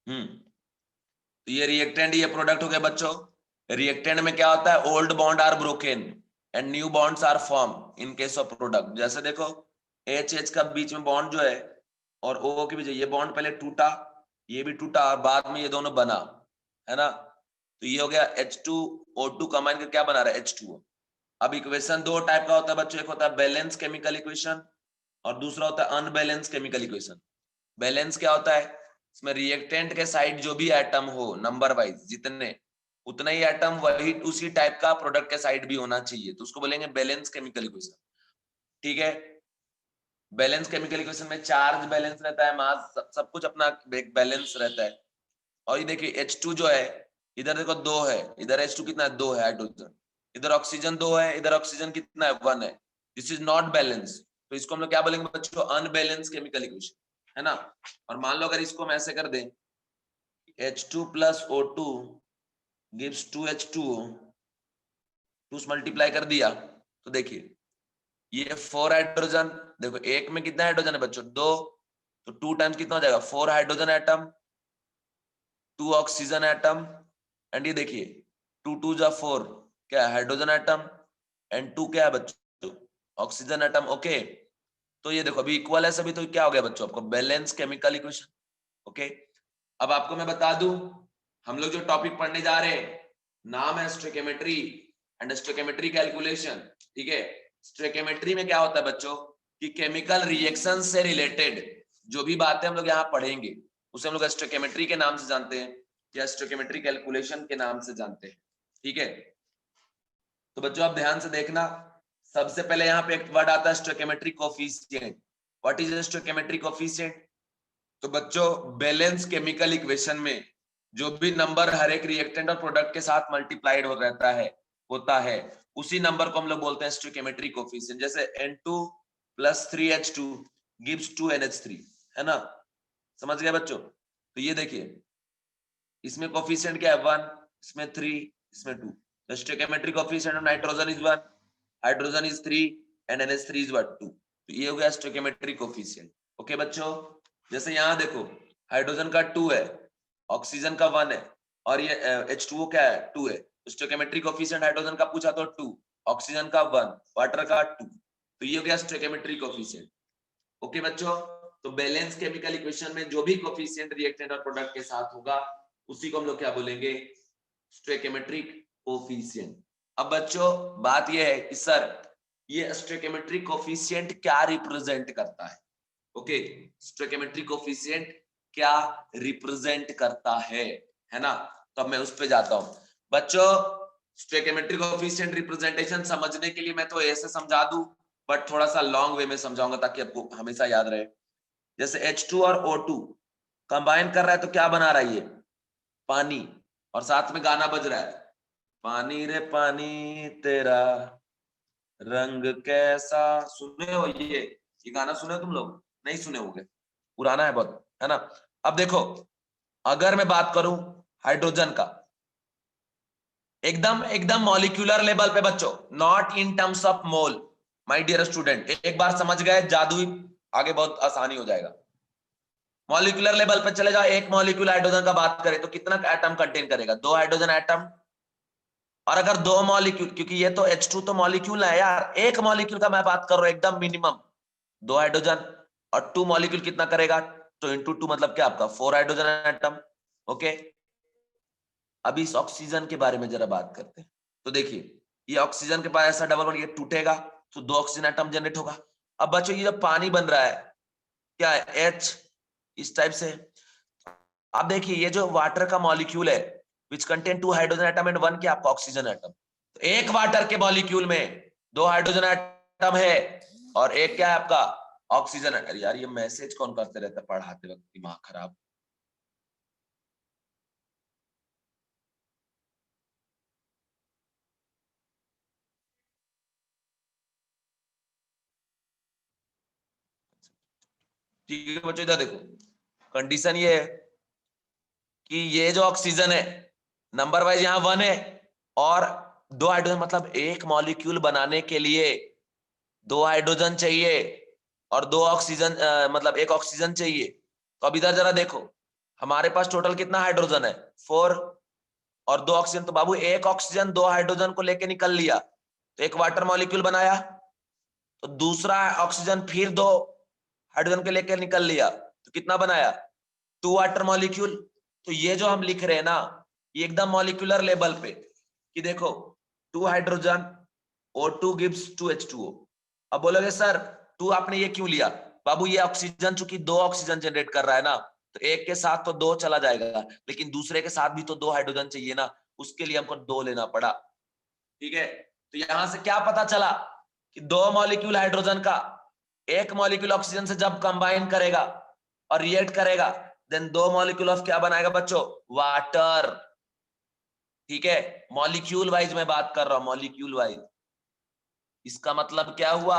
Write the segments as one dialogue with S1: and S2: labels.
S1: तो ये रिएक्टेंट, ये प्रोडक्ट हो गया बच्चों। रिएक्टेंट में क्या होता है, old bond are broken and new bonds are form in case of product. जैसे देखो एच एच का बीच में बॉन्ड जो है और ओ के बीच, ये बॉन्ड पहले टूटा, ये भी टूटा और बाद में ये दोनों बना, है ना। तो ये हो गया H2O2 कंबाइन करके क्या बना रहा है, H2O। अब इक्वेशन दो टाइप का होता है बच्चों, एक होता है बैलेंस केमिकल इक्वेशन और दूसरा होता है अनबैलेंस केमिकल इक्वेशन। बैलेंस क्या होता है, इसमें रिएक्टेंट के साइड जो भी एटम हो नंबर वाइज जितने, उतना ही एटम वही उसी टाइप का प्रोडक्ट के साइड भी होना चाहिए, तो उसको बोलेंगे बैलेंस केमिकल इक्वेशन। ठीक है, बैलेंस केमिकल इक्वेशन में चार्ज बैलेंस रहता है, मास सब कुछ अपना बैलेंस रहता है। और ये देखिए H2 जो है, इधर देखो दो है, इधर H2 कितना है, दो है हाइड्रोजन, इधर ऑक्सीजन दो है, इधर ऑक्सीजन कितना है, वन है। दिस इज नॉट बैलेंस, तो इसको हम लोग क्या बोलेंगे बच्चों, अनबैलेंस केमिकल इक्वेशन, है ना। और मान लो अगर इसको हम ऐसे कर दें, H2 plus O2 gives 2H2O, 2 से मल्टीप्लाई कर दिया तो देखिए ये 4 हाइड्रोजन, देखो एक में कितना हाइड्रोजन है बच्चों, दो, तो 2 टाइम्स कितना हो जाएगा, 4 hydrogen atom, 2 oxygen atom, and ये देखिए 2 2 जा 4, क्या है हाइड्रोजन एटम, एंड 2 क्या है बच्चों, ऑक्सीजन एटम। ओके, तो ये देखो अभी इक्वल है सभी, तो क्या हो गया बच्चों आपको बैलेंस केमिकल इक्वेशन। ओके, अब आपको मैं बता दूं, हम लोग जो टॉपिक पढ़ने जा रहे हैं नाम है स्टोइकियोमेट्री एंड स्टोइकियोमेट्री कैलकुलेशन। ठीक है, स्टोइकियोमेट्री में क्या होता है बच्चों कि केमिकल रिएक्शन से रिलेटेड जो भी बातें हम लोग यहाँ पढ़ेंगे उसे हम लोग स्टोइकियोमेट्री के नाम से जानते हैं या स्टोइकियोमेट्री कैलकुलेशन के नाम से जानते हैं। ठीक है, तो बच्चों आप ध्यान से देखना, सबसे पहले यहाँ पे एक वर्ड आता है stoichiometry coefficient. What is stoichiometry coefficient? तो बच्चों बैलेंस केमिकल इक्वेशन में जो भी नंबर हर एक रिएक्टेंट और प्रोडक्ट के साथ मल्टीप्लाइड हो रहता है होता है, उसी नंबर को हम लोग बोलते हैं स्टोइकियोमेट्री कोफिशिएंट। जैसे N2 plus 3H2 gives 2NH3, है ना, समझ गए बच्चों। तो ये देखिए इसमें कोफिशिएंट क्या है, 1, इसमें 3, इसमें 2। The stoichiometric coefficient of nitrogen is 1, hydrogen is 3 and NH3 is what, 2। तो ये हो गया stoichiometric coefficient। ओके बच्चों, जैसे यहाँ देखो हाइड्रोजन का 2 है, ऑक्सीजन का 1 है और ये H2O क्या है, 2 है। stoichiometric coefficient हाइड्रोजन का पूछा तो 2, ऑक्सीजन का 1, वाटर का 2, तो ये हो गया stoichiometric coefficient। ओके बच्चों, तो बैलेंस केमिकल इक्वेशन में जो भी कोफिशिएंट रिएक्टेंट और प्रोडक्ट के साथ होगा उसी को हम लोग क्या बोलेंगे, स्टोइकियोमेट्रिक कोफिशिएंट। अब बच्चों बात यह है कि सर ये स्टोइकियोमेट्रिक कोफिशिएंट क्या रिप्रेजेंट करता है। ओके, स्टोइकियोमेट्रिक कोफिशिएंट क्या रिप्रेजेंट करता है ना। तो अब मैं उस पे जाता हूं बच्चों। स्टोइकियोमेट्रिक कोफिशिएंट रिप्रेजेंटेशन समझने के लिए मैं तो ऐसे समझा दूं, बट थोड़ा सा लॉन्ग वे में समझाऊंगा ताकि आपको हमेशा याद रहे। जैसे H2 और O2 कंबाइन कर रहा है तो क्या बना रहा है, ये पानी, और साथ में गाना बज रहा है, पानी रे पानी तेरा रंग कैसा। सुने हो ये गाना सुने हो तुम लोग, नहीं सुने होंगे, पुराना है बहुत, है ना। अब देखो अगर मैं बात करूं हाइड्रोजन का, एकदम एकदम मॉलिक्यूलर लेवल पे बच्चों, not in terms of mole. My dear student एक बार समझ गए जादू ही आगे बहुत आसानी हो जाएगा। मॉलिक्यूलर लेवल पे चले जाओ, एक मॉलिक्यूल हाइड्रोजन का बात करें तो कितना एटम कंटेन करेगा, 2 हाइड्रोजन एटम। और अगर 2 मॉलिक्यूल, क्योंकि ये तो H2 तो मॉलिक्यूल है यार, एक मॉलिक्यूल का मैं बात कर रहा हूं एकदम मिनिमम, 2 हाइड्रोजन, और 2 मॉलिक्यूल कितना करेगा, तो इंटू 2 मतलब क्या आपका 4 हाइड्रोजन एटम। ओके, अभी इस ऑक्सीजन के बारे में जरा बात करते हैं। तो देखिए ये ऑक्सीजन के पास ऐसा डबल बॉन्ड, ये टूटेगा तो 2 ऑक्सीजन एटम जनरेट होगा। अब बच्चों ये जो पानी बन रहा है क्या है, H, इस टाइप से। आप देखिए ये जो वाटर का मॉलिक्यूल है which contain 2 hydrogen atom and 1 क्या आपका ऑक्सीजन एटम। तो एक वाटर के मॉलिक्यूल में 2 हाइड्रोजन एटम है और एक क्या है आपका ऑक्सीजन। अरे यार ये मैसेज कौन करते रहता है पढ़ाते वक्त, दिमाग खराब। ठीक है बच्चों, इधर देखो कंडीशन ये है कि ये जो ऑक्सीजन है नंबर वाइज यहाँ 1 है और 2 हाइड्रोजन, मतलब एक मॉलिक्यूल बनाने के लिए 2 हाइड्रोजन चाहिए और 2 ऑक्सीजन, मतलब एक ऑक्सीजन चाहिए। तो अब इधर जरा देखो हमारे पास टोटल कितना हाइड्रोजन है 4 और 2 ऑक्सीजन, तो बाबू एक ऑक्सीजन 2 हाइड्रोजन को लेके निकल लिया तो एक वाटर मॉलिक्यूल बनाया, तो दूसरा ऑक्सीजन फिर 2 हाइड्रोजन के लेकर निकल लिया तो कितना बनाया 2 वाटर मॉलिक्यूल। तो ये जो हम लिख रहे हैं ना ये एकदम मॉलिक्यूलर लेवल पे कि देखो 2 हाइड्रोजन O2 गिव्स 2 H2O। अब बोलोगे सर 2 आपने ये क्यों लिया, बाबू ये ऑक्सीजन चूंकि 2 ऑक्सीजन जनरेट कर रहा है ना तो एक के साथ तो 2 चला जाएगा लेकिन दूसरे के साथ भी तो 2 हाइड्रोजन चाहिए ना, उसके लिए हमको 2 लेना पड़ा। ठीक है, तो यहां से क्या पता चला कि 2 मॉलिक्यूल हाइड्रोजन का एक मॉलिक्यूल ऑक्सीजन से जब कंबाइन करेगा और रिएक्ट करेगा देन 2 मॉलिक्यूल ऑफ क्या बनाएगा बच्चों वाटर। ठीक है, मॉलिक्यूल वाइज मैं बात कर रहा हूं, मॉलिक्यूल वाइज। इसका मतलब क्या हुआ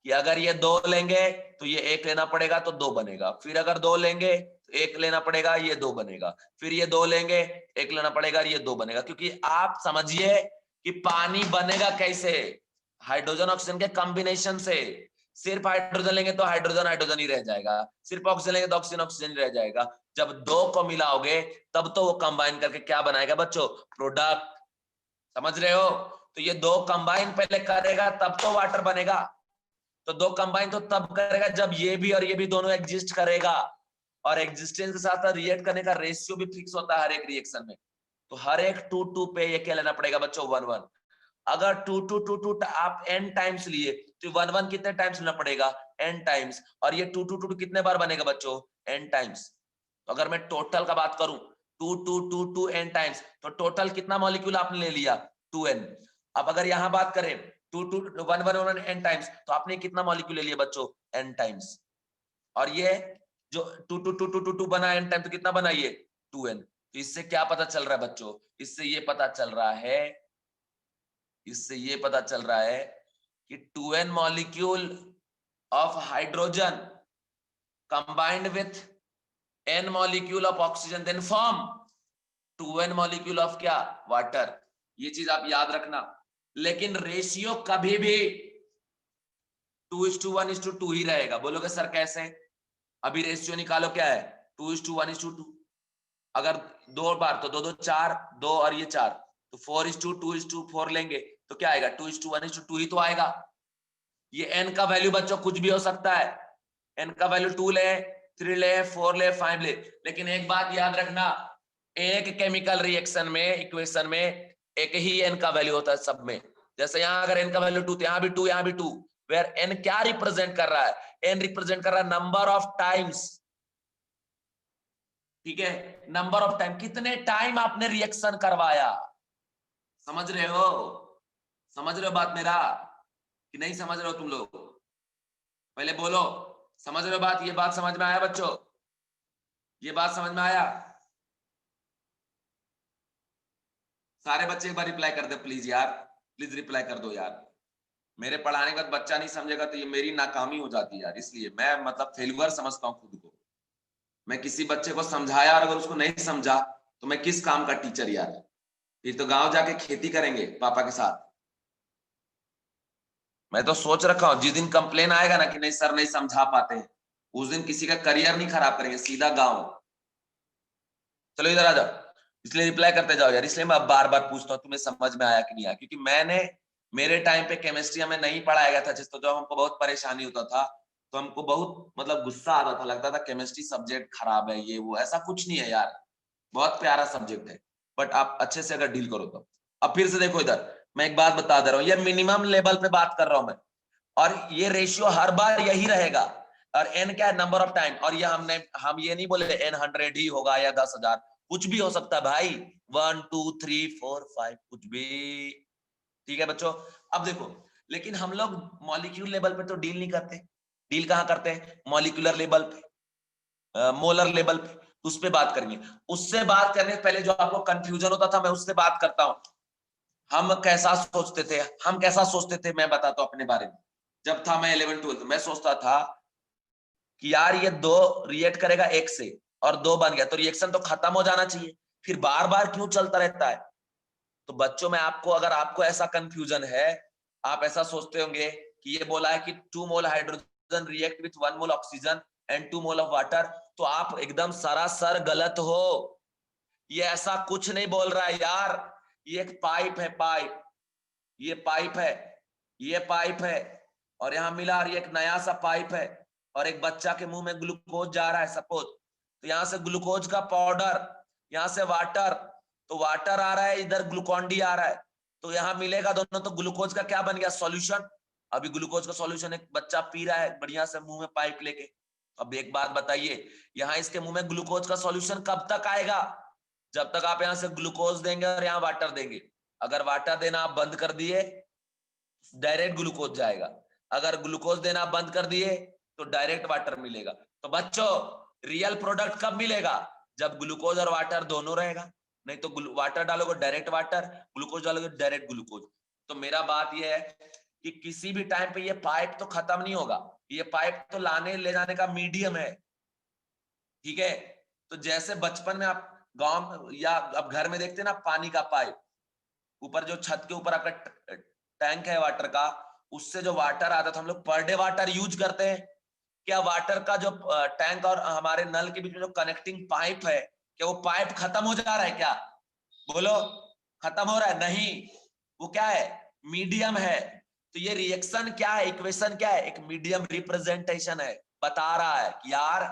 S1: कि अगर ये 2 लेंगे तो ये 1 लेना पड़ेगा तो 2 बनेगा, फिर अगर 2 लेंगे तो 1 लेना पड़ेगा ये 2 बनेगा, फिर ये 2 लेंगे 1 लेना पड़ेगा ये 2 बनेगा। क्योंकि आप समझिए कि पानी बनेगा कैसे, हाइड्रोजन ऑक्सीजन के कॉम्बिनेशन से। सिर्फ हाइड्रोजन लेंगे तो हाइड्रोजन हाइड्रोजन ही रह जाएगा, सिर्फ ऑक्सीजन लेंगे तो ऑक्सीजन ऑक्सीजन ही रह जाएगा। जब 2 को मिलाओगे तब तो वो कंबाइन करके क्या बनाएगा बच्चों प्रोडक्ट। समझ रहे हो, तो ये 2 कंबाइन पहले करेगा तब तो वाटर बनेगा। तो 2 कंबाइन तो तब करेगा जब ये भी और ये भी दोनों एग्जिस्ट करेगा, और एग्जिस्टेंस के साथ रिएक्ट करने का रेशियो भी फिक्स होता है हर एक रिएक्शन में। तो हर एक 2-2 पे ये क्या लेना पड़ेगा बच्चों 1-1। अगर 2-2-2-2 आप n टाइम्स लिए तो 1-1 कितने टाइम्स लेना पड़ेगा n टाइम्स, और ये 2-2-2 कितने बार बनेगा बच्चों n टाइम्स। तो अगर मैं टोटल का बात करूं 2-2-2-2 n टाइम्स तो टोटल कितना मॉलिक्यूल आपने ले लिया 2n। अब अगर यहां बात करें 2-2-1-1 n टाइम्स तो आपने कितना मॉलिक्यूल ले लिया बच्चों n टाइम्स, और ये जो 2-2-2-2-2 बना n टाइम तो कितना बना ये 2n। तो इससे क्या पता चल रहा है बच्चों, इससे ये पता चल रहा है, इससे ये पता चल रहा है कि 2n molecule of hydrogen combined with n molecule of oxygen then form 2n molecule of क्या वाटर। ये चीज आप याद रखना। लेकिन रेशियो कभी भी 2:1:2 ही रहेगा। बोलोगे सर कैसे, अभी रेशियो निकालो क्या है 2:1:2। अगर 2 बार तो 2-2 4, 2 और ये 4 तो 4:2:4 लेंगे तो क्या आएगा 2:1:2 ही तो आएगा। ये n का वैल्यू बच्चों कुछ भी हो सकता है, n का वैल्यू 2 ले 3 ले 4 ले 5 ले, लेकिन एक बात याद रखना एक केमिकल रिएक्शन में इक्वेशन में एक ही n का वैल्यू होता है सब में। जैसे यहां अगर n का वैल्यू 2 तो यहां भी 2 यहां भी 2, वेयर n क्या रिप्रेजेंट कर रहा है, n रिप्रेजेंट कर रहा है नंबर ऑफ टाइम्स। ठीक है, नंबर ऑफ टाइम, कितने टाइम आपने रिएक्शन करवाया। समझ रहे हो, समझ रहे हो बात मेरा कि नहीं समझ रहे हो तुम लोग, पहले बोलो समझ रहे हो बात, ये बात समझ में आया बच्चों, ये बात समझ में आया। सारे बच्चे एक बार रिप्लाई कर दे प्लीज यार, प्लीज रिप्लाई कर दो यार। मेरे पढ़ाने का बच्चा नहीं समझेगा तो ये मेरी नाकामी हो जाती है यार, इसलिए मैं मतलब फेल्यूर समझता हूँ खुद को। मैं किसी बच्चे को समझाया और अगर उसको नहीं समझा तो मैं किस काम का टीचर यार, फिर तो गांव जाके खेती करेंगे पापा के साथ। मैं तो सोच रखा हूं जिस दिन कंप्लेन आएगा ना कि नहीं सर नहीं समझा पाते हैं, उस दिन किसी का करियर नहीं खराब करेंगे, सीधा गांव। चलो इधर आ जाओ, इसलिए रिप्लाई करते जाओ यार, इसलिए मैं बार बार पूछता हूँ तुम्हें समझ में आया कि नहीं आया, क्योंकि मैंने मेरे टाइम पे केमिस्ट्री हमें नहीं पढ़ाया गया था, जिस तो जब हमको बहुत परेशानी होता था तो हमको बहुत मतलब गुस्सा आता था, लगता था केमिस्ट्री सब्जेक्ट खराब है ये वो, ऐसा कुछ नहीं है यार, बहुत प्यारा सब्जेक्ट है बट आप अच्छे से अगर डील करो तो। अब फिर से देखो इधर, मैं एक बात बता दे रहा हूँ, ये मिनिमम लेवल पे बात कर रहा हूं मैं, और ये रेशियो हर बार यही रहेगा। और एन क्या है नंबर ऑफ टाइम, और ये हम ये नहीं बोले एन 100 ही होगा या 10,000, कुछ भी हो सकता है भाई, 1 2 3 4 5 कुछ भी। ठीक है बच्चों, अब देखो लेकिन हम लोग मॉलिक्यूल लेवल पे तो डील नहीं करते, डील कहाँ करते हैं मॉलिक्यूलर लेवल पे, मोलर लेवल पे, उस पे बात करेंगे। उससे बात करने से पहले जो आपको कंफ्यूजन होता था मैं उससे बात करता हूं। हम कैसा सोचते थे, हम कैसा सोचते थे मैं बताता हूं अपने बारे में। जब था मैं 11-12 मैं सोचता था कि यार ये 2 रिएक्ट करेगा एक से और 2 बन गया तो रिएक्शन तो खत्म हो जाना चाहिए, फिर बार बार क्यों चलता रहता है। तो बच्चों में आपको अगर आपको ऐसा कंफ्यूजन है, आप ऐसा सोचते होंगे कि ये बोला है कि 2 मोल hydrogen react with 1 mole oxygen and 2 mole of water, तो आप एकदम सरासर गलत हो। ये ऐसा कुछ नहीं बोल रहा है यार। ये एक पाइप है, पाइप, ये पाइप है, ये पाइप है, और यहां मिला, और ये एक नया सा पाइप है, और एक बच्चा के मुंह में ग्लूकोज जा रहा है सपोज, तो यहां से ग्लूकोज का पाउडर, यहां से वाटर, तो वाटर आ रहा है, इधर ग्लूकॉन डी आ रहा है, तो यहां मिलेगा दोनों, तो ग्लूकोज का क्या बन गया, सॉल्यूशन। अभी ग्लूकोज का सॉल्यूशन एक बच्चा पी रहा है बढ़िया से मुंह में पाइप लेके। अब एक बात बताइए, यहाँ इसके मुंह में ग्लूकोज का सॉल्यूशन कब तक आएगा, जब तक आप यहां से ग्लूकोज देंगे और यहाँ वाटर देंगे। अगर वाटर देना आप बंद कर दिए, डायरेक्ट ग्लूकोज जाएगा, अगर ग्लूकोज देना बंद कर दिए तो डायरेक्ट वाटर मिलेगा। तो बच्चों, रियल प्रोडक्ट कब मिलेगा, जब ग्लूकोज और वाटर दोनों रहेगा। नहीं तो वाटर डालोगे डायरेक्ट वाटर, ग्लूकोज डालोगे डायरेक्ट ग्लूकोज। तो मेरा बात यह है कि किसी भी टाइम पे ये पाइप तो खत्म नहीं होगा, ये पाइप तो लाने ले जाने का मीडियम है, ठीक है। तो जैसे बचपन में आप गांव या अब घर में देखते हैं ना, पानी का पाइप, ऊपर जो छत के ऊपर आपका टैंक है वाटर का, उससे जो वाटर आता था, हम लोग पर डे वाटर यूज करते हैं। क्या वाटर का जो टैंक और हमारे नल के बीच में जो कनेक्टिंग पाइप है, क्या वो पाइप खत्म हो जा रहा है क्या, बोलो, खत्म हो रहा है, नहीं, वो क्या है, मीडियम है। तो ये रिएक्शन क्या है, इक्वेशन क्या है, एक मीडियम रिप्रेजेंटेशन है, बता रहा है कि यार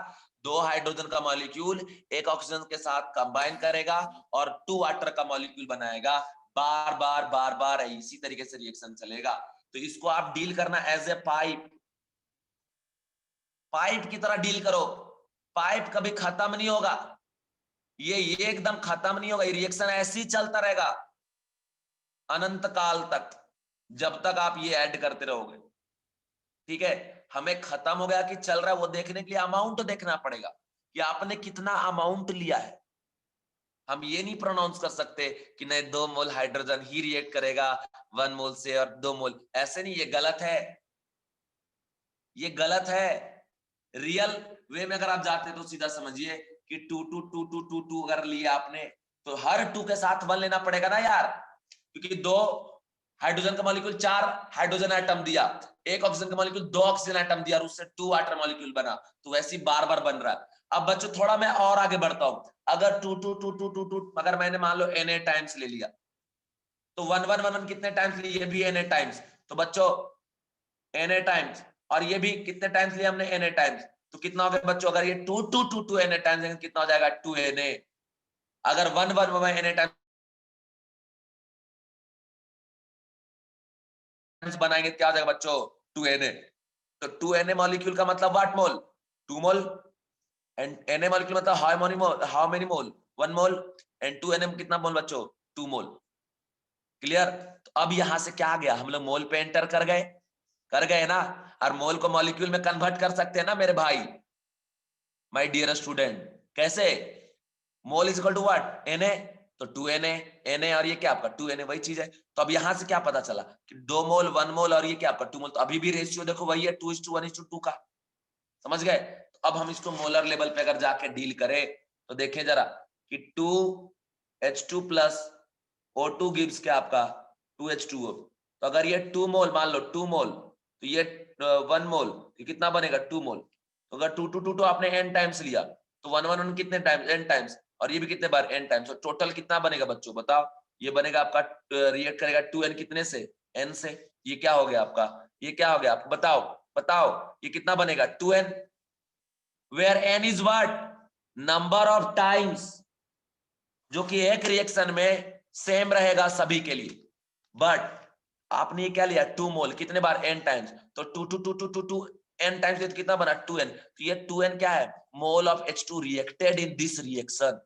S1: 2 हाइड्रोजन का मॉलिक्यूल एक ऑक्सीजन के साथ कंबाइन करेगा और 2 वाटर का मॉलिक्यूल बनाएगा, बार बार बार बार इसी तरीके से रिएक्शन चलेगा। तो इसको आप डील करना एज ए पाइप, पाइप की तरह डील करो। पाइप कभी खत्म नहीं होगा, ये एकदम खत्म नहीं होगा, ये रिएक्शन ऐसे ही चलता रहेगा अनंत काल तक, जब तक आप ये ऐड करते रहोगे, ठीक है। हमें खत्म हो गया कि चल रहा है, वो देखने के लिए अमाउंट देखना पड़ेगा कि आपने कितना अमाउंट लिया है। हम ये नहीं प्रोनाउंस कर सकते कि नहीं 2 मोल हाइड्रोजन ही रिएक्ट करेगा 1 मोल से और 2 मोल, ऐसे नहीं, ये गलत है, ये गलत है। रियल वे में अगर आप जाते तो सीधा समझिए कि 2 2 2 2 2 2 अगर लिया आपने, तो हर 2 के साथ 1 लेना पड़ेगा ना यार, क्योंकि 2 हाइड्रोजन का मॉलिक्यूल 4 हाइड्रोजन एटम दिया, एक ऑक्सीजन का मॉलिक्यूल 2 ऑक्सीजन एटम दिया और उससे 2 वाटर मॉलिक्यूल बना, तो वैसे ही बार बार बन रहा है। अब बच्चों थोड़ा मैं और आगे बढ़ता हूं, अगर 2 2 2 2 2 2 अगर मैंने मान लो Na टाइम्स ले लिया, तो 1 1 1 1 कितने टाइम्स लिए, ये भी Na टाइम्स, तो बच्चों Na टाइम्स, और ये भी कितने टाइम्स लिया हमने, Na टाइम्स, तो कितना हो गया बच्चों, अगर ये 2 2 2 2 Na टाइम्स कितना हो जाएगा 2 Na, अगर 1 1 1 Na टाइम्स बनाएंगे क्या हो जाएगा बच्चों, 2 Na। तो 2 Na मॉलिक्यूल का मतलब what mole, 2 mole, and Na molecule मतलब how many mole, 1 mole, and 2 Na कितना मोल बच्चों, 2 मोल, क्लियर। तो अब यहां से क्या आ गया, हम लोग मोल पे एंटर कर गए ना, और मोल को मॉलिक्यूल में कन्वर्ट कर सकते हैं ना मेरे भाई, माय डियर स्टूडेंट। कैसे, mole is equal to what, Na, तो 2 Na और ये क्या आपका 2 Na, वही चीज है। तो अब यहां से क्या पता चला कि 2 मोल 1 मोल और ये क्या आपका 2 मोल, तो अभी भी रेशियो देखो वही है 2:1:2 का, समझ गए। तो अब हम इसको मोलर लेवल पे अगर जाके डील करें, तो देखें जरा कि 2H2 प्लस O2 गिव्स क्या आपका 2H2O। तो अगर ये 2 मोल मान लो 2 मोल, तो ये 1 मोल, ये कितना बनेगा 2 मोल। तो अगर 2 2 2 2 आपने n टाइम्स लिया, तो 1 1 1 कितने टाइम्स, n टाइम्स, और ये भी कितने बार n टाइम्स, तो टोटल कितना बनेगा बच्चों बताओ, ये बनेगा आपका रिएक्ट करेगा 2n कितने से, n से, ये क्या हो गया आपका, ये क्या हो गया आप बताओ, बताओ ये कितना बनेगा 2n, where n is what, number of times, जो कि एक रिएक्शन में सेम रहेगा सभी के लिए। बट आपने ये क्या लिया 2 मोल, कितने बार n टाइम्स, तो 2 2 2 2 2 2 n टाइम्स, कितना बना 2n, तो ये 2n क्या है, mole of H2 reacted in this reaction,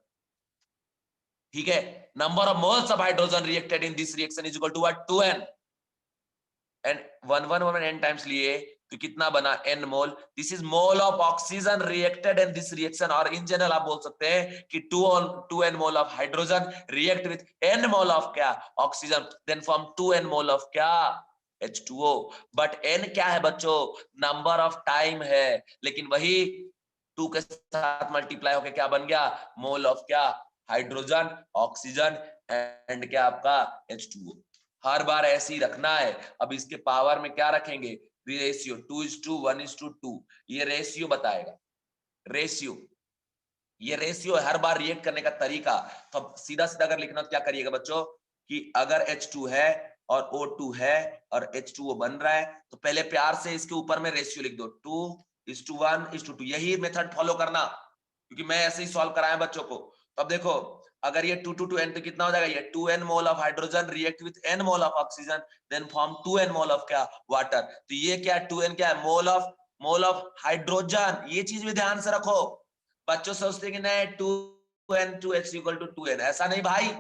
S1: ठीक है। Number of moles of hydrogen reacted in this reaction is equal to what 2n, and 1 1 1 n times लिए तो कितना बना n mole, this is mole of oxygen reacted in this reaction, और in general आप बोल सकते हैं कि 2n mole of hydrogen react with n mole of क्या oxygen, then form 2n mole of क्या H2O। बट n क्या है बच्चों, नंबर ऑफ टाइम है, लेकिन वही 2 के साथ मल्टीप्लाई होकर क्या बन गया, मोल ऑफ क्या हाइड्रोजन ऑक्सीजन एंड क्या आपका H2O। हर बार ऐसे ही रखना है। अब इसके पावर में क्या रखेंगे, रेशियो 2:1:2, ये रेशियो बताएगा, रेशियो, ये रेशियो है हर बार रिएक्ट करने का तरीका। तो सीधा सीधा अगर लिखना तो क्या करिएगा बच्चों कि अगर H2 है और O2 है और H2O बन रहा है तो पहले प्यार से इसके ऊपर में रेशियो लिख दो 2:1:2। यही मेथड फॉलो करना, क्योंकि मैं ऐसे ही सॉल्व कराया बच्चों को। तो अब देखो अगर ये 2:2:2n तो कितना हो जाएगा, ये 2n mole of hydrogen react with n mole of oxygen then form 2n mole of क्या वाटर। तो ये क्या 2n क्या है, मोल ऑफ हाइड्रोजन। ये चीज भी ध्यान से रखो। बच्चों सोचते कि नहीं 2n2h = 2n, ऐसा नहीं भाई।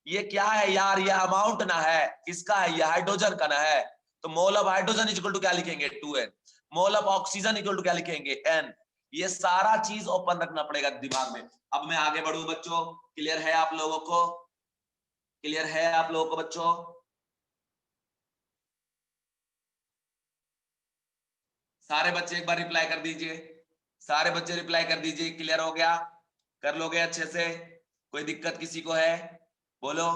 S1: ये क्या है यार, ये अमाउंट ना है, किसका है, ये हाइड्रोजन का ना है। तो mole of hydrogen equal to क्या लिखेंगे 2n, mole of oxygen equal to क्या लिखेंगे n। ये सारा चीज ओपन रखना पड़ेगा दिमाग में। अब मैं आगे बढ़ू बच्चों, क्लियर है आप लोगों को, क्लियर है आप लोगों को बच्चों? सारे बच्चे एक बार रिप्लाई कर दीजिए, सारे बच्चे रिप्लाई कर दीजिए। क्लियर हो गया, कर लोगे अच्छे से? कोई दिक्कत किसी को है, बोलो।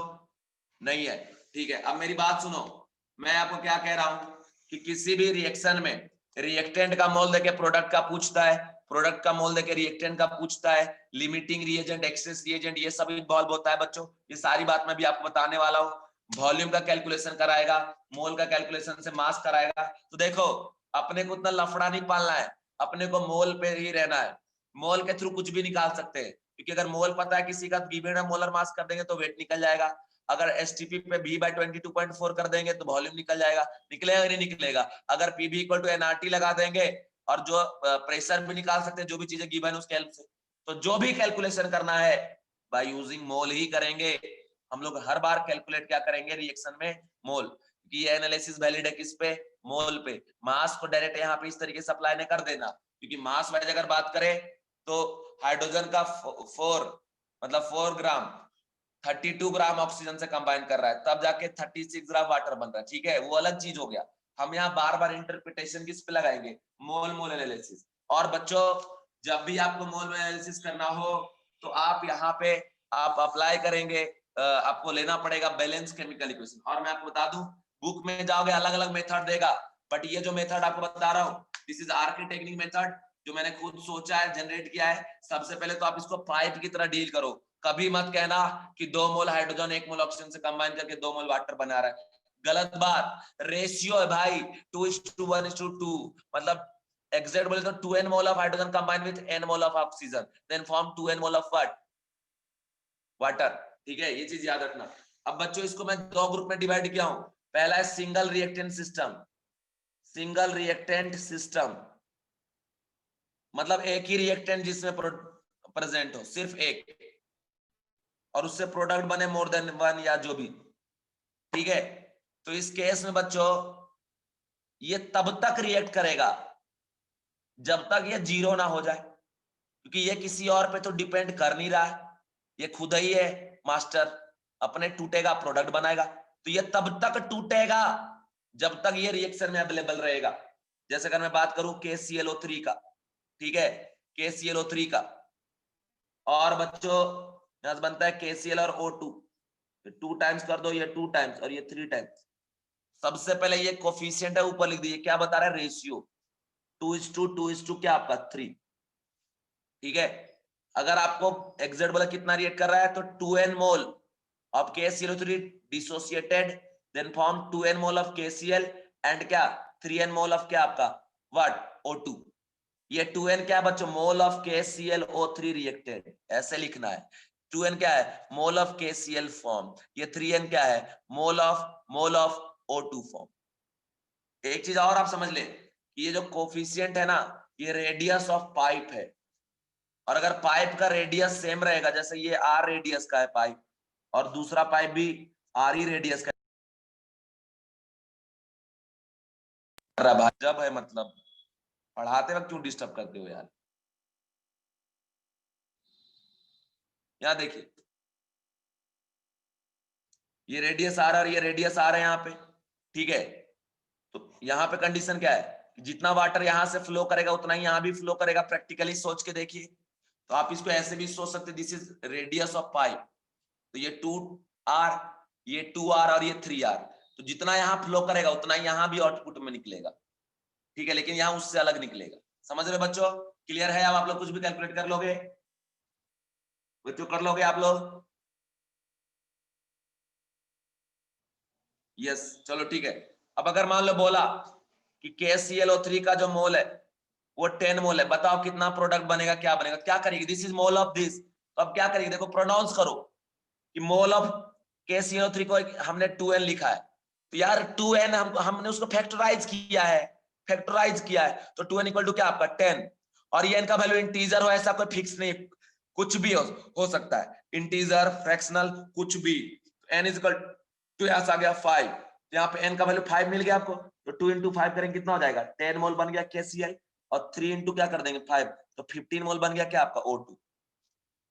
S1: नहीं है, ठीक है। अब मेरी बात सुनो, मैं आपको क्या कह रहा हूं कि किसी भी रिएक्शन में रिएक्टेंट का मोल देके प्रोडक्ट का पूछता है, प्रोडक्ट का मोल देके रिएक्टेंट का पूछता है, लिमिटिंग रिएजेंट, एक्सेस रिएजेंट, ये सब इन्वॉल्व होता है बच्चों। ये सारी बात मैं भी आपको बताने वाला हूं। वॉल्यूम का कैलकुलेशन कराएगा, मोल का कैलकुलेशन से मास कराएगा। तो देखो अपने को उतना लफड़ा नहीं पालना है, अपने को मोल पे ही रहना है। मोल के थ्रू कुछ भी निकाल सकते हैं, क्योंकि अगर मोल पता है किसी का, गिवन मोलर मास कर देंगे तो वेट निकल जाएगा। अगर एसटीपी पे V/22.4 कर देंगे तो वॉल्यूम निकल जाएगा। निकलेगा नहीं निकलेगा? अगर पीवी = nRT लगा देंगे और जो प्रेशर भी निकाल सकते हैं, जो भी चीजें गिवन उसके हेल्प से। तो जो भी कैलकुलेशन करना है बाय यूजिंग मोल ही करेंगे हम लोग। हर बार कैलकुलेट क्या करेंगे रिएक्शन में, मोल, क्योंकि ये एनालिसिस वैलिड है किस पे, मोल पे। मास को डायरेक्ट यहाँ पे इस तरीके से अप्लाई नहीं कर देना, क्योंकि मास वाइज अगर बात करें तो हाइड्रोजन का 4 ग्राम 32 ग्राम ऑक्सीजन से कंबाइन कर रहा है, तब जाके 36 ग्राम वाटर बन रहा है। ठीक है, वो अलग चीज हो गया। हम यहाँ बार बार इंटरप्रिटेशन किस पे लगाएंगे, मोल एनालिसिस। और बच्चों जब भी आपको मोल एनालिसिस करना हो तो आप यहाँ पे आप अप्लाई करेंगे, आपको लेना पड़ेगा बैलेंस केमिकल इक्वेशन। और मैं आपको बता दूं बुक में जाओगे अलग अलग मेथड देगा, बट ये जो मेथड आपको बता रहा हूँ this is RK technique method, जो मैंने खुद सोचा है, जनरेट किया है। सबसे पहले तो आप इसको पाइप की तरह डील करो। कभी मत कहना कि 2 मोल हाइड्रोजन 1 मोल ऑक्सीजन से कंबाइन करके 2 मोल वाटर बना रहा है, गलत बात। रेशियो है भाई 2:1:2, मतलब एग्जैक्ट बोले तो 2n mole of hydrogen combine with n mole of oxygen then form 2n mole of what, water. ठीक है, ये चीज याद रखना। अब बच्चों इसको मैं 2 ग्रुप में डिवाइड किया हूं। पहला है single reactant system, single reactant system मतलब एक ही रिएक्टेंट जिसमें प्रेजेंट हो, सिर्फ एक, और उससे प्रोडक्ट बने मोर देन 1 या जो भी। ठीक है, तो इस केस में बच्चों ये तब तक रिएक्ट करेगा जब तक ये 0 ना हो जाए, क्योंकि ये किसी और पे तो डिपेंड कर नहीं रहा है, ये खुद ही है मास्टर, अपने टूटेगा प्रोडक्ट बनाएगा। तो ये तब तक टूटेगा जब तक ये रिएक्शन में अवेलेबल रहेगा। जैसे अगर मैं बात करूं KClO3 का, ठीक है, KClO3 का, और बच्चों यहां से बनता है KCl और O2, 2 टाइम्स कर दो, ये 2 टाइम्स और ये 3 टाइम्स। सबसे पहले ये कोफिशिएंट है, ऊपर लिख दीजिए, क्या बता रहा है, रेशियो 2:2:2 क्या आपका 3। ठीक है, अगर आपको एग्जैक्ट बोला कितना रिएक्ट कर रहा है तो 2n mole of KCl3 dissociated then form 2n mole of KCl and क्या 3n मोल ऑफ क्या आपका व्हाट O2। ये 2n क्या है बच्चों, मोल ऑफ KClO3 रिएक्टेड, ऐसे लिखना है। 2n क्या है, मोल ऑफ KCl फॉर्म, ये 3n क्या है, मोल ऑफ O2 फॉर्म। एक चीज और आप समझ लें कि ये जो कोफिशिएंट है ना, ये रेडियस ऑफ पाइप है, और अगर पाइप का रेडियस सेम रहेगा, जैसे ये R रेडियस का है पाइप और दूसरा पाइप भी RE रेडियस का जब है, मतलब पढ़ाते वक्त क्यों डिस्टर्ब करते हो यार। यहां देखिए ये रेडियस R और ये रेडियस R है यहाँ पे। ठीक है, तो यहाँ पे कंडीशन क्या है, जितना वाटर यहाँ से फ्लो करेगा उतना ही यहाँ भी फ्लो करेगा। प्रैक्टिकली सोच के देखिए, तो आप इसको ऐसे भी सोच सकते, this is radius of pipe, तो ये 2R, ये 2R और ये 3R, तो जितना यहाँ फ्लो करेगा उतना ही यहाँ भी आउटपुट में निकलेगा। ठीक है, लेकिन यहाँ उससे अलग निकलेगा। समझ रहे बच्चों? क्लियर है? अब आप लोग कुछ भी कैलकुलेट कर लोगे बच्चों, कर लोगे आप लोग? यस, चलो ठीक है। अब अगर मान लो बोला कि KClO3 का जो मोल है वो 10 मोल है, बताओ कितना प्रोडक्ट बनेगा, क्या बनेगा, क्या करेगी? This is mole of this. तो अब क्या करेगी, देखो प्रोनाउंस करो कि मोल ऑफ KClO3 को हमने 2n लिखा है, तो यार 2n हमने उसको फैक्टराइज किया है, तो 2n इक्वल टू क्या आपका 10, और ये n का वैल्यू इंटीजर हो ऐसा कोई फिक्स नहीं, कुछ भी हो सकता है, इंटीजर, फ्रैक्शनल, कुछ भी। n इज इक्वल टू यहाँ से आ गया 5, तो यहाँ पे n का वैल्यू 5 मिल गया आपको, तो 2 इंटू 5 करेंगे कितना हो जाएगा, 10 मोल बन गया KCl, और 3 इंटू क्या कर देंगे 5, तो 15 मोल बन गया क्या आपका O2।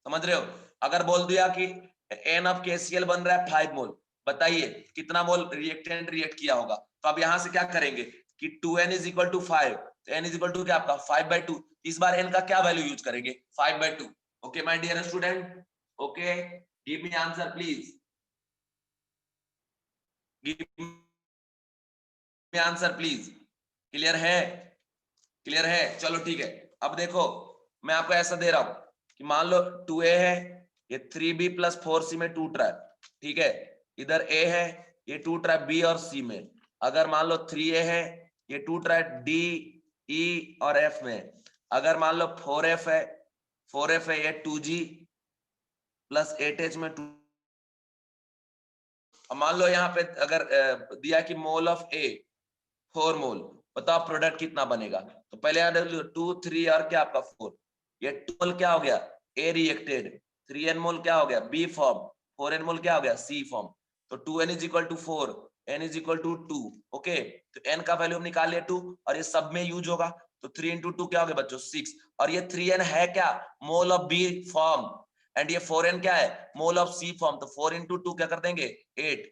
S1: समझ रहे हो? अगर बोल दिया कि n ऑफ KCl बन रहा है 5 मोल, बताइए कितना मोल रिएक्टेंट रिएक्ट किया होगा। तो अब यहां से क्या करेंगे कि 2n इज इक्वल टू 5, तो n इज इक्वल टू क्या आपका 5/2, इस बार n का क्या वैल्यू यूज करेंगे 5/2। Okay my dear student, okay, give me answer please, give me answer please. Clear है? क्लियर है? चलो ठीक है। अब देखो मैं आपको ऐसा दे रहा हूं कि मान लो 2a है, ये 3b प्लस 4c में टूट रहा है, ठीक है, इधर a है, ये टूट रहा है b और c में। अगर मान लो 3a है, ये टूट रहा है d, e और f में। अगर मान लो 4f है, 4f है, ये 2g प्लस 8h में टूट। मान लो यहाँ पे अगर दिया कि मोल ऑफ a 4 मोल, बताओ प्रोडक्ट कितना बनेगा। तो पहले याद रख लो 2 3 और क्या आपका 4, ये 2 मोल क्या हो गया A रिएक्टेड, 3n मोल क्या हो गया B फॉर्म, 4n मोल क्या हो गया C फॉर्म। तो 2n is equal to 4, n is equal to 2। Okay, तो n का वैल्यू हम निकाल लिया 2, और ये सब में यूज होगा, तो 3 इंटू 2 क्या हो गया बच्चों 6, और ये 3n है क्या mole of B form, and ये 4n क्या है मोल ऑफ C फॉर्म, तो 4 इंटू 2 क्या कर देंगे 8।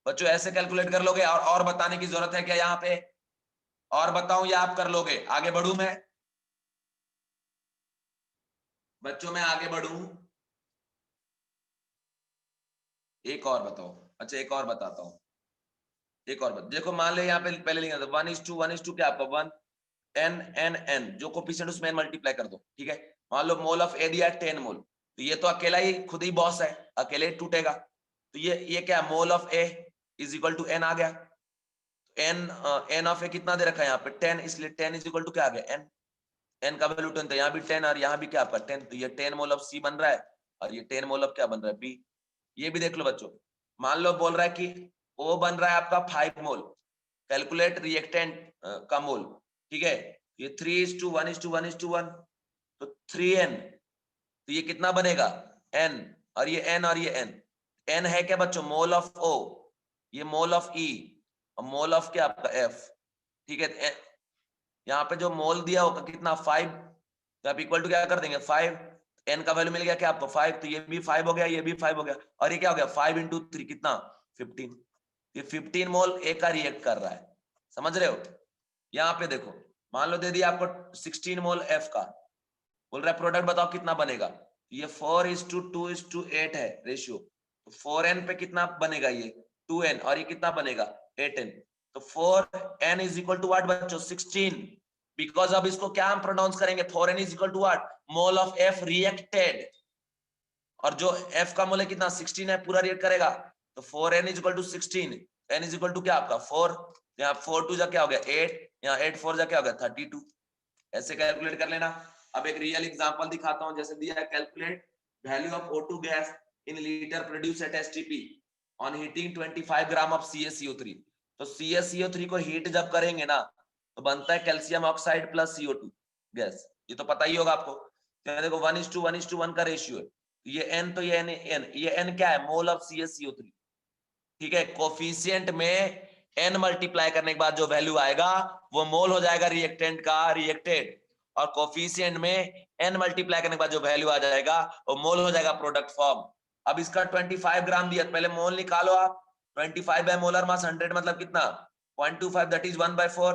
S1: बच्चों ऐसे कैलकुलेट कर लोगे, और बताने की जरूरत है क्या यहाँ पे, और बताऊं या आप कर लोगे? आगे बढ़ू मैं बच्चों, मैं आगे बढ़ू, एक और बताओ। अच्छा एक और बताता हूं, एक और देखो मान लो यहाँ पे पहले लिखा था 1:1:2 क्या आपका 1 n n n, जो कोफिशिएंट उसमें n मल्टीप्लाई कर दो, ठीक है। मान लो मोल ऑफ ए दिया 10 मोल, तो ये तो अकेला ही खुद ही बॉस है, अकेले ही टूटेगा, तो ये क्या mole of A is equal to n आ गया। n ऑफ ए कितना दे रखा है यहाँ पे 10, इसलिए 10 इज इक्वल टू क्या आ गया n, n का वैल्यू 10, तो यहाँ भी 10 और यहाँ भी क्या आपका 10, तो ये 10 मोल ऑफ सी बन रहा है, और ये 10 मोल ऑफ क्या बन रहा है बी। ये भी देख लो बच्चों, मान लो बोल रहा है कि ओ बन रहा है आपका 5 मोल, कैलकुलेट रिएक्टेंट का मोल, ठीक है, ये 3:1:1:1, तो 3n, तो ये कितना बनेगा n, और ये n और ये n है क्या बच्चों मोल ऑफ o, ये मोल ऑफ e, और मोल ऑफ क्या आपका f, ठीक है। यहाँ पे जो मोल दिया होगा कितना 5, तो आप इक्वल टू क्या कर देंगे 5, n का वैल्यू मिल गया क्या आपको 5, तो ये भी 5 हो गया, ये भी 5 हो गया, और ये क्या हो गया 5 इंटू 3 कितना 15, ये 15 मोल ए का रिएक्ट कर रहा है। समझ रहे हो? यहाँ पे देखो मान लो दे दिया आपको 16 मोल एफ का, बोल रहा है प्रोडक्ट बताओ कितना बनेगा, ये 4:2:8 है रेशियो, तो 4n पे कितना बनेगा ये 2n, और ये कितना बनेगा 8n, तो 4n is equal to what बच्चों 16, बिकॉज अब इसको क्या हम प्रोनाउंस करेंगे 4n is equal to what mole of f reacted, और जो f का मोल है कितना 16 है, पूरा रिएक्ट करेगा, तो 4n is equal to 16, n is equal to क्या आपका 4, यहाँ 4 2 जा क्या हो गया 8, यहाँ 8 4 जा क्या हो गया 32। ऐसे कैलकुलेट कर लेना। अब एक रियल एग्जांपल दिखाता हूं, जैसे दिया है calculate value of O2 gas in litre produce at STP on heating 25 gram of CaCO3। तो CaCO3 को हीट जब करेंगे ना तो बनता है calcium oxide plus CO2 gas, ये तो पता ही होगा आपको। तो देखो 1:1:1 का रेशियो है, ये n, तो ये n, ये n क्या है मोल ऑफ CaCO3, ठीक है। कोफिशिएंट में n मल्टीप्लाई करने के बाद जो वैल्यू आएगा वो मोल हो जाएगा रिएक्टेंट का रिएक्टेड, और कोफिशिएंट में n मल्टीप्लाई करने के बाद जो वैल्यू आ जाएगा वो मोल हो जाएगा प्रोडक्ट फॉर्म। अब इसका 25 ग्राम दिया, पहले मोल निकालो आप, 25 बाय मोलर मास 100 मतलब कितना 0.25, दैट इज 1/4,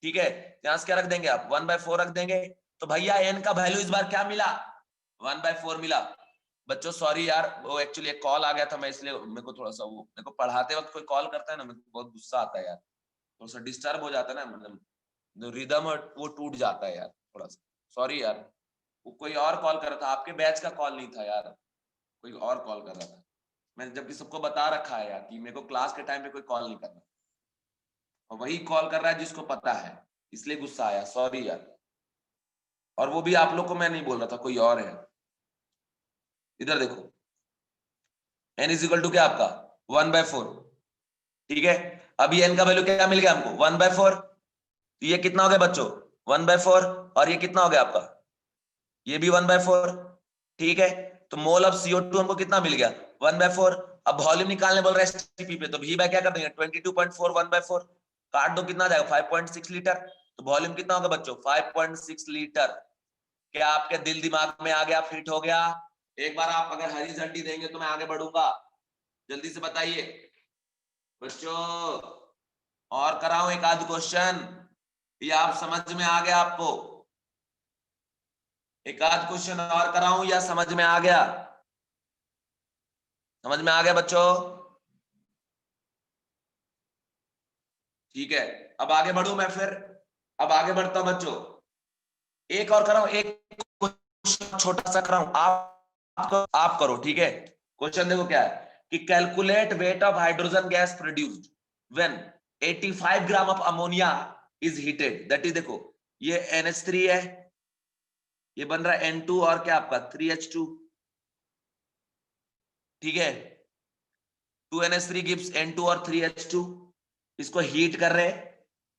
S1: ठीक है। यहां से क्या रख देंगे आप 1/4 रख देंगे, तो भैया n का वैल्यू इस बार क्या मिला 1/4 मिला। बच्चों सॉरी यार, वो एक्चुअली एक कॉल आ गया था, मैं इसलिए मेरे को थोड़ा सा वो मेरे को पढ़ाते वक्त कोई कॉल करता है ना मेरे को बहुत गुस्सा आता है यार, थोड़ा सा डिस्टर्ब हो जाता है ना, मतलब रिदम वो टूट जाता है यार थोड़ा सा, सॉरी यार, वो कोई और कॉल कर रहा था, आपके बैच का कॉल नहीं था यार, कोई और कॉल कर रहा था। मैंने जबकि सबको बता रखा है यार कि मेरे को क्लास के टाइम पे कोई कॉल नहीं करना, और वही कॉल कर रहा है जिसको पता है, इसलिए गुस्सा आया, सॉरी यार। और वो भी आप लोग को मैं नहीं बोल रहा था, कोई और है। इधर देखो, n इज इक्वल टू क्या आपका 1/4, ठीक है। अभी n का वैल्यू क्या मिल गया हमको 1/4, तो ये कितना हो गया बच्चों 1/4, और ये कितना हो गया आपका, ये भी 1/4, ठीक है। तो मोल ऑफ CO2 हमको कितना मिल गया 1/4। अब वॉल्यूम निकालने बोल रहा है STP पे, तो V बाय क्या कर देंगे 22.4 1/4, काट दो कितना आ जाएगा 5.6 लीटर। तो वॉल्यूम कितना होगा बच्चों 5.6 लीटर। क्या आपके दिल दिमाग में आ गया, फिट हो गया? एक बार आप अगर हरी झंडी देंगे तो मैं आगे बढ़ूंगा, जल्दी से बताइए बच्चों। और कराऊं एक आध क्वेश्चन, ये आप समझ में आ गया आपको? एक आध क्वेश्चन और कराऊं या समझ में आ गया? समझ में आ गया बच्चों? ठीक है, अब आगे बढ़ू मैं फिर, अब आगे बढ़ता हूं बच्चों। एक और कराऊं, एक क्वेश्चन छोटा सा कराऊं, आप करो, ठीक है। क्वेश्चन देखो क्या है कि calculate weight of hydrogen gas produced when 85 gram of ammonia is heated, that is, देखो ये NH3 है, ये बन रहा है N2 और क्या आपका 3H2, ठीक है। 2NH3 गिव्स N2 और 3H2, इसको हीट कर रहे हैं।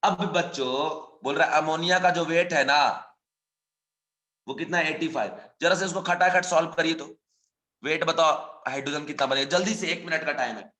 S1: अब बच्चों बोल रहा है अमोनिया का जो वेट है ना वो कितना है 85, जरा से उसको खटाखट सॉल्व करिए तो वेट बताओ हाइड्रोजन कितना बनेगा, जल्दी से, 1 मिनट का टाइम है।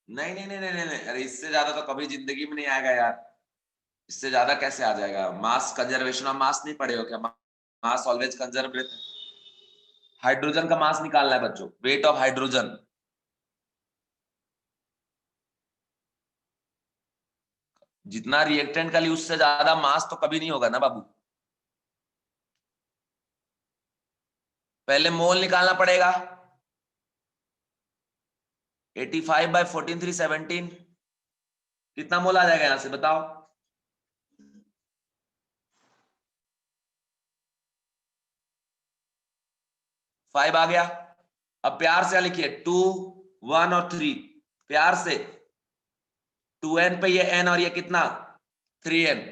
S1: नहीं नहीं नहीं नहीं नहीं, अरे इससे ज्यादा तो कभी जिंदगी में नहीं आएगा यार, इससे ज्यादा कैसे आ जाएगा? मास, कंजर्वेशन ऑफ मास नहीं पढ़े हो क्या? मास ऑलवेज कंजर्व रहता है। हाइड्रोजन का मास निकालना है बच्चों, वेट ऑफ हाइड्रोजन। जितना रिएक्टेंट का लिए उससे ज्यादा मास तो कभी नहीं होगा ना बाबू। पहले मोल निकालना पड़ेगा, 85/14 317, कितना मोल आ जाएगा यहां से बताओ? 5 आ गया। अब प्यार से लिखिए 2 1 और 3, प्यार से 2n पे ये n और ये कितना 3n,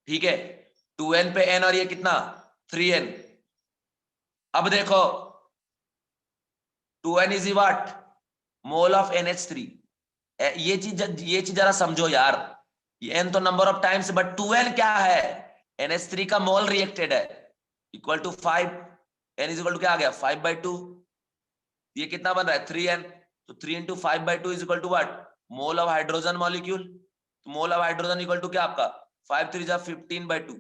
S1: ठीक है। 2n पे n और ये कितना 3n। अब देखो 2n is what mole of NH3, ये चीज जरा समझो यार। ये n तो number of times, but 2n क्या है, NH3 का मोल रिएक्टेड है, equal to 5, n is equal to क्या आ गया 5/2, ये कितना बन रहा है 3n, तो 3 into 5/2 is equal to what mole of hydrogen molecule. तो mole of hydrogen equal to क्या आपका 5 3 15/2।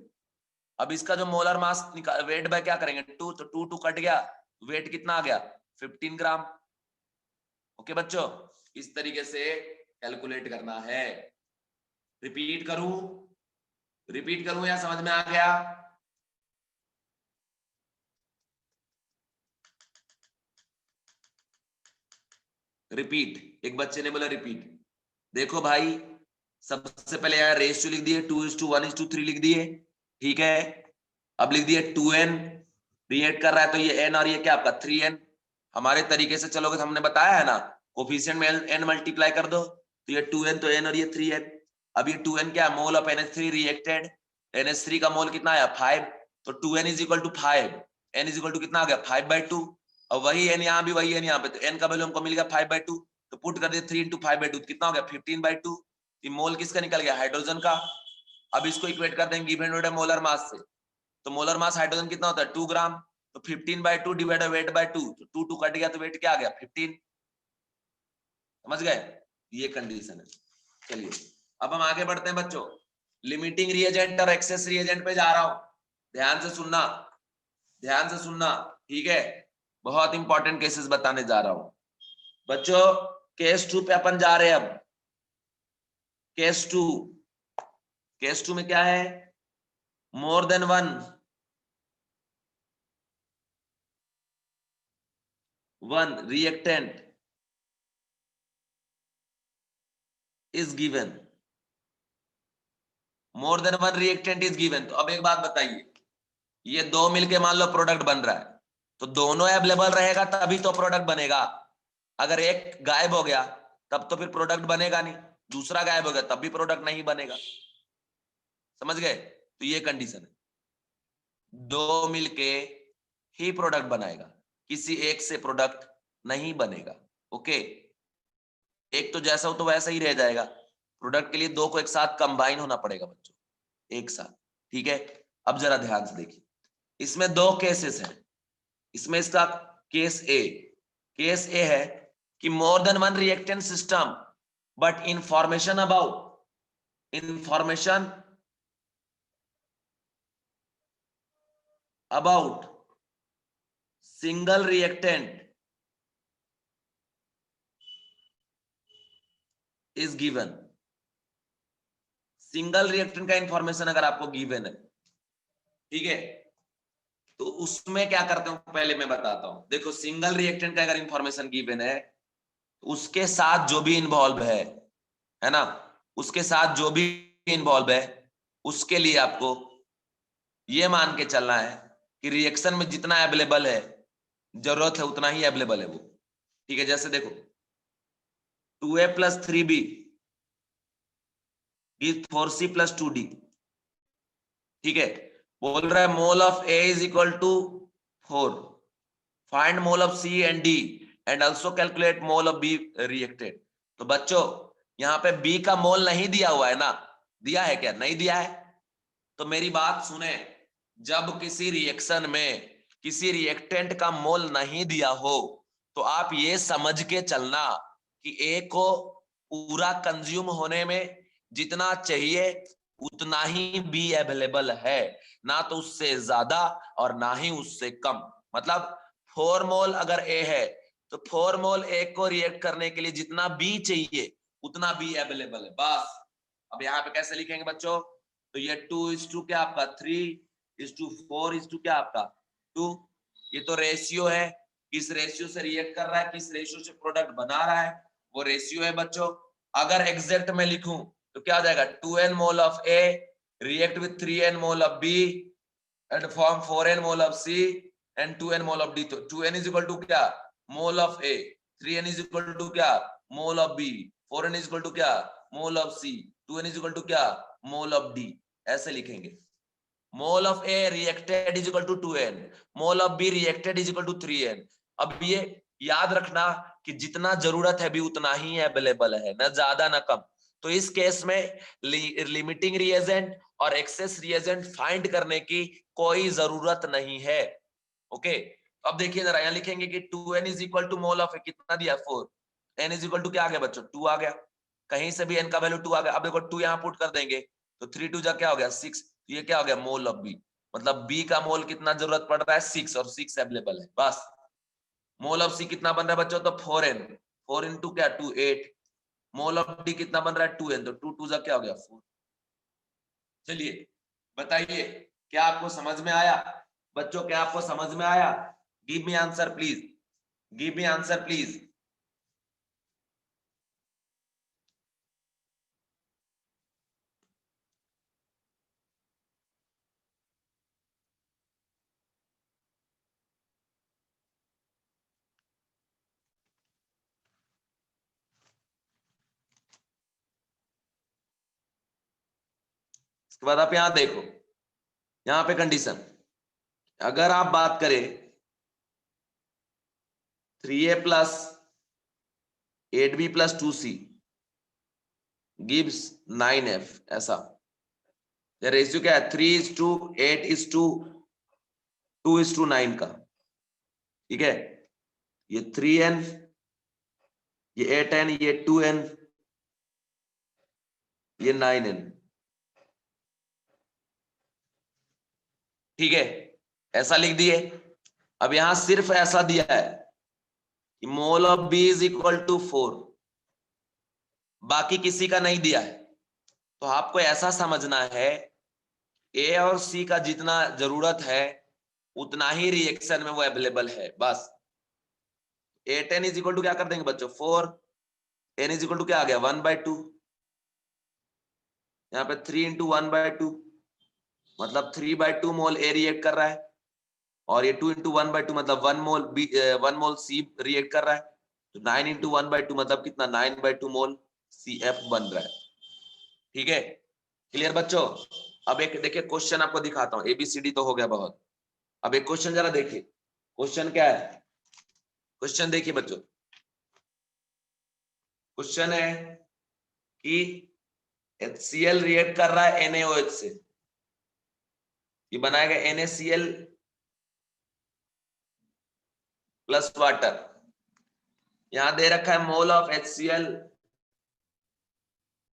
S1: अब इसका जो मोलर मास वेट बाय क्या करेंगे 2, तो 2 2 कट गया, वेट कितना आ गया 15 ग्राम। ओके बच्चों, इस तरीके से कैलकुलेट करना है। रिपीट करूं, रिपीट करूं या समझ में आ गया? रिपीट, एक बच्चे ने बोला रिपीट। देखो भाई, सबसे पहले यार रेशियो लिख दिए 2:1:3 लिख दिए, ठीक है। अब लिख दिए 2n रिएक्ट कर रहा है, तो ये n और ये क्या आपका 3n। हमारे तरीके से चलोगे तो हमने बताया है ना, कोफिशिएंट में n मल्टीप्लाई कर दो, तो ये 2n तो n और ये 3n। अब ये 2n क्या mole of NH3 reacted, NH3 का मोल कितना आया 5, तो 2n is equal to 5, n is equal to कितना आ गया 5/2। और वही n यहाँ भी वही n यहाँ पे, तो n का वैल्यू हमको मिल गया 5/2, तो पुट कर दिए 3 इंटू 5/2 कितना हो गया 15/2। ये मोल किसका निकल गया, हाइड्रोजन का। अब इसको इक्वेट कर देंगे गिवन वेट मोलर मास से, तो मोलर मास हाइड्रोजन कितना होता है 2 ग्राम, तो 15/2 डिवाइड वेट बाय 2, तो 2 कट गया तो वेट क्या आ गया 15। समझ गए, ये कंडीशन है। चलिए अब हम आगे बढ़ते हैं बच्चों, लिमिटिंग रिएजेंट और एक्सेस रिएजेंट पे जा रहा हूं, ध्यान से सुनना, ध्यान से सुनना, ठीक है। बहुत इंपॉर्टेंट केसेस बताने जा रहा हूं बच्चों। केस 2 पे अपन जा रहे हैं अब। केस 2, केस 2 में क्या है, more than one reactant is given, more than one reactant is given. तो अब एक बात बताइए, ये दो मिलके मान लो प्रोडक्ट बन रहा है, तो दोनों अवेलेबल रहेगा तभी तो प्रोडक्ट बनेगा। अगर एक गायब हो गया तब तो फिर प्रोडक्ट बनेगा नहीं, दूसरा गायब हो गया तब भी प्रोडक्ट नहीं बनेगा। समझ गए, तो ये कंडीशन है, दो मिलके ही प्रोडक्ट बनाएगा, किसी एक से प्रोडक्ट नहीं बनेगा। ओके, एक तो जैसा हो तो वैसा ही रह जाएगा, प्रोडक्ट के लिए दो को एक साथ कंबाइन होना पड़ेगा बच्चों, एक साथ। ठीक है, अब जरा ध्यान से देखिए, इसमें दो केसेस हैं। इसमें इसका केस ए है कि more than one reactant system, but information about single reactant is given. Single reactant का इंफॉर्मेशन अगर आपको गिवन है, ठीक है, तो उसमें क्या करते हूं पहले मैं बताता हूं। देखो सिंगल रिएक्टेंट का अगर इंफॉर्मेशन गिवन है, उसके साथ जो भी इन्वॉल्व है ना, उसके साथ जो भी इन्वॉल्व है, उसके लिए आपको ये मान के चलना है कि रिएक्शन में जितना अवेलेबल है, जरूरत है उतना ही अवेलेबल है वो। ठीक है, जैसे देखो 2a + 3b is 4c + 2d। ठीक है, बोल रहा है mole of A is equal to 4, find mole of C and D and also calculate mole of B reacted. तो बच्चों यहाँ पे बी का मोल नहीं दिया हुआ है ना, दिया है क्या, नहीं दिया है। तो मेरी बात सुने, जब किसी रिएक्शन में किसी रिएक्टेंट का मोल नहीं दिया हो, तो आप ये समझ के चलना कि ए को पूरा कंज्यूम होने में जितना चाहिए उतना ही बी अवेलेबल है, ना तो उससे ज्यादा और ना ही उससे कम। मतलब 4 मोल अगर ए है, तो 4 मोल ए को रिएक्ट करने के लिए जितना बी चाहिए उतना बी अवेलेबल है, बस। अब यहाँ पे कैसे लिखेंगे बच्चों, तो ये 2:2 क्या आपका 3:4 क्या आपका 2। ये तो रेशियो है, किस रेशियो से रिएक्ट कर रहा है, किस रेशियो से प्रोडक्ट बना रहा है, वो रेशियो है बच्चों। अगर एग्जैक्ट में लिखूं तो क्या आ जाएगा, 2n mole of A react with 3n mole of B and form 4n mole of C and 2n mole of D. तो 2n इज इक्वल टू क्या, mole of A, 3n is equal to क्या, mole of B, 4n is equal to क्या, mole of C, 2n is equal to क्या, mole of D. ऐसे लिखेंगे, mole of A reacted is equal to 2n, mole of B reacted is equal to 3n। अब ये याद रखना कि जितना जरूरत है भी उतना ही अवेलेबल है, ना ज्यादा ना कम। तो इस केस में लिमिटिंग रिएजेंट और एक्सेस रिएजेंट फाइंड करने की कोई जरूरत नहीं है। ओके, अब देखिए जरा, यहां लिखेंगे कि 2n is equal to mole of A कितना दिया 4, n इज इक्वल टू क्या आ गया बच्चों 2 आ गया, कहीं से भी n का वैल्यू 2 आ गया। अब देखो 2 यहां पुट कर देंगे तो 3 2 जा क्या हो गया 6, ये क्या हो गया मोल ऑफ बी। मतलब बी का मोल कितना जरूरत पड़ रहा है 6, और 6 अवेलेबल है, बस। मोल ऑफ सी कितना बन रहा है बच्चों, तो 4n, 4 इंटू क्या 2 8। मोल ऑफ डी कितना बन रहा है 2n, तो 2 2 जा क्या हो गया 4। चलिए बताइए, क्या आपको समझ में आया बच्चों, क्या आपको समझ में आया, give me answer please, give me answer please. इसके बाद आप यहां देखो, यहां पे कंडीशन, अगर आप बात करें 3a + 8b + 2c, gives 9F, ऐसा। ये रेशियो क्या है? 3:8:2:2:9 का, ठीक है। ये 3N, ये 8N, ये 2N, ये 9N, ठीक है, ऐसा लिख दिए। अब यहां सिर्फ ऐसा दिया है कि mole of B is equal to 4, बाकी किसी का नहीं दिया है। तो आपको ऐसा समझना है ए और सी का जितना जरूरत है उतना ही रिएक्शन में वो अवेलेबल है, बस। 8N इज इक्वल टू क्या कर देंगे बच्चों? 4। N इज इक्वल टू क्या आ गया? 1/2। यहाँ पे 3 × 1/2, मतलब 3/2 मोल ए रिएक्ट कर रहा है, और ये 2 × 1/2 मतलब 1 मोल सी रिएक्ट कर रहा है। तो 9 × 1/2 मतलब कितना? 9/2 मोल सी एफ बन रहा है, ठीक है। क्लियर बच्चों? अब एक देखिए क्वेश्चन आपको दिखाता हूं, एबीसीडी तो हो गया बहुत। अब एक क्वेश्चन जरा देखिए, क्वेश्चन क्या है? क्वेश्चन देखिए बच्चों, क्वेश्चन है कि HCl रिएक्ट कर रहा है NaOH से, ये बनाएगा NaCl प्लस वाटर। यहां दे रखा है मोल ऑफ HCl